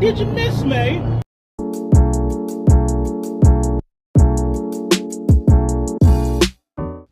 did you miss me?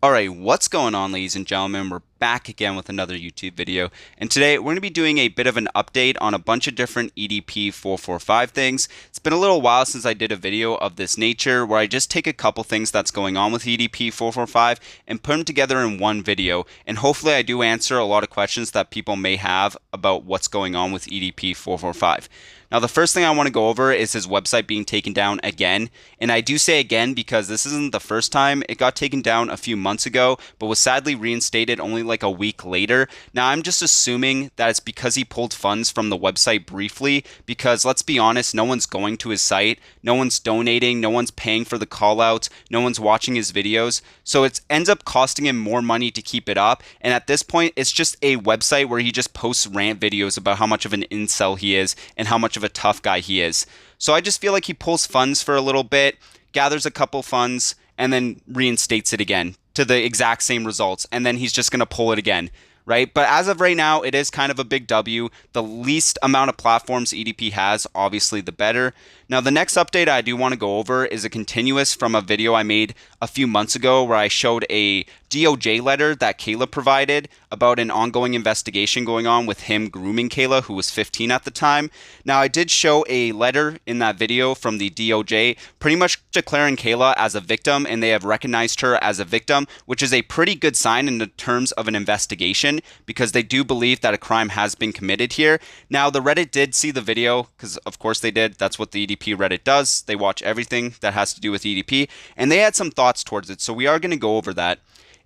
Alright, what's going on, ladies and gentlemen? We're back again with another YouTube video, and today we're going to be doing a bit of an update on a bunch of different Edp445 things. It's been a little while since I did a video of this nature where I just take a couple things that's going on with Edp445 and put them together in one video, and hopefully I do answer a lot of questions that people may have about what's going on with Edp445. Now, the first thing I want to go over is his website being taken down again. And I do say again because this isn't the first time. It got taken down a few months ago, but was sadly reinstated only like a week later. Now, I'm just assuming that it's because he pulled funds from the website briefly, because let's be honest, no one's going to his site, no one's donating, no one's paying for the callouts, no one's watching his videos. So it ends up costing him more money to keep it up. And at this point, it's just a website where he just posts rant videos about how much of an incel he is and how much of a tough guy he is. So I just feel like he pulls funds for a little bit, gathers a couple funds, and then reinstates it again to the exact same results, and then he's just going to pull it again, right? But as of right now, it is kind of a big W. The least amount of platforms EDP has, obviously the better. Now, the next update I do want to go over is a continuous from a video I made a few months ago where I showed a DOJ letter that Kayla provided about an ongoing investigation going on with him grooming Kayla, who was 15 at the time. Now, I did show a letter in that video from the DOJ pretty much declaring Kayla as a victim, and they have recognized her as a victim, which is a pretty good sign in the terms of an investigation because they do believe that a crime has been committed here. Now, the Reddit did see the video because, of course, they did. That's what the EDP Reddit does. They watch everything that has to do with EDP, and they had some thoughts towards it, so we are going to go over that.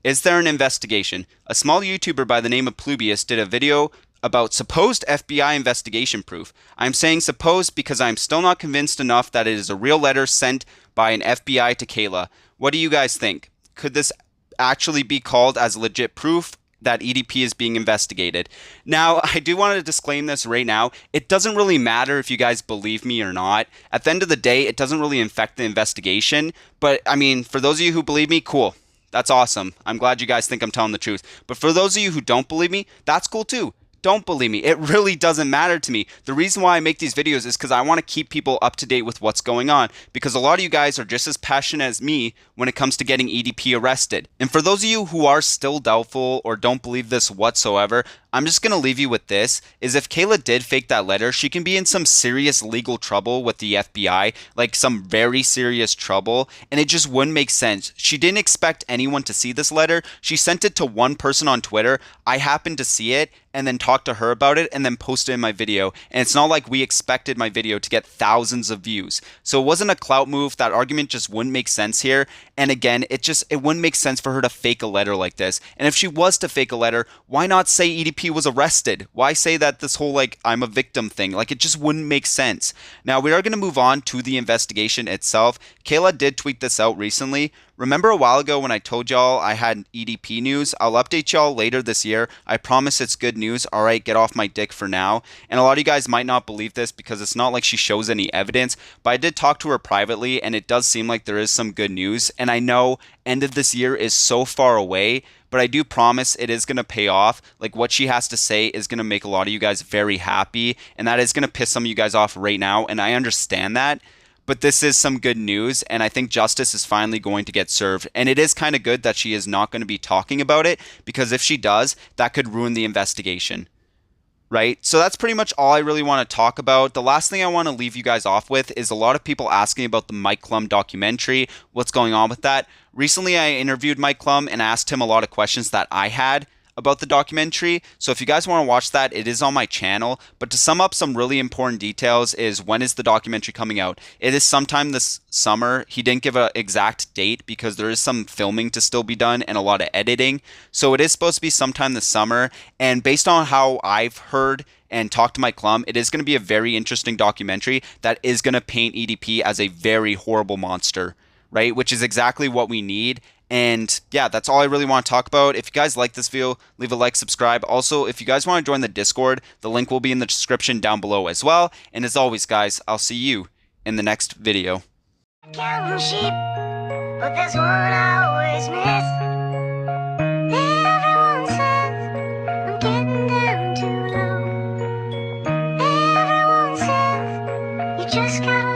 Is there an investigation? A small YouTuber by the name of Plubius did a video about supposed FBI investigation proof. I'm saying supposed because I'm still not convinced enough that it is a real letter sent by an FBI to Kayla. What do you guys think? Could this actually be called as legit proof that EDP is being investigated? Now, I do want to disclaim this right now. It doesn't really matter if you guys believe me or not. At the end of the day, it doesn't really affect the investigation. But, I mean, for those of you who believe me, cool. That's awesome. I'm glad you guys think I'm telling the truth. But for those of you who don't believe me, that's cool too. Don't believe me. It really doesn't matter to me. The reason why I make these videos is because I want to keep people up to date with what's going on, because a lot of you guys are just as passionate as me when it comes to getting EDP arrested. And for those of you who are still doubtful or don't believe this whatsoever, I'm just going to leave you with this, is if Kayla did fake that letter, she can be in some serious legal trouble with the FBI, like some very serious trouble, and it just wouldn't make sense. She didn't expect anyone to see this letter. She sent it to one person on Twitter. I happened to see it and then talked to her about it and then posted in my video. And it's not like we expected my video to get thousands of views. So it wasn't a clout move. That argument just wouldn't make sense here. And again, it wouldn't make sense for her to fake a letter like this. And if she was to fake a letter, why not say EDP was arrested? Why say that this whole like I'm a victim thing? Like, it just wouldn't make sense. Now, we are going to move on to the investigation itself. Kayla did tweet this out recently. Remember a while ago when I told y'all I had EDP news? I'll update y'all later this year. I promise it's good news. All right, get off my dick for now. And a lot of you guys might not believe this because it's not like she shows any evidence, but I did talk to her privately and it does seem like there is some good news. And I know end of this year is so far away, but I do promise it is going to pay off. Like, what she has to say is going to make a lot of you guys very happy, and that is going to piss some of you guys off right now, and I understand that. But this is some good news, and I think justice is finally going to get served. And it is kind of good that she is not going to be talking about it, because if she does, that could ruin the investigation. Right? So that's pretty much all I really want to talk about. The last thing I want to leave you guys off with is a lot of people asking about the Mike Clum documentary. What's going on with that? Recently, I interviewed Mike Clum and asked him a lot of questions that I had about the documentary. So if you guys want to watch that, it is on my channel. But to sum up some really important details is, when is the documentary coming out? It is sometime this summer. He didn't give an exact date because there is some filming to still be done and a lot of editing. So it is supposed to be sometime this summer. And based on how I've heard and talked to Mike Clum, it is going to be a very interesting documentary that is going to paint EDP as a very horrible monster, right? Which is exactly what we need. And yeah, that's all I really want to talk about. If you guys like this video, leave a like, subscribe. Also, if you guys want to join the Discord, the link will be in the description down below as well. And as always, guys, I'll see you in the next video. Counting sheep, but there's one I always miss. Everyone says I'm getting down too low. Everyone says just gotta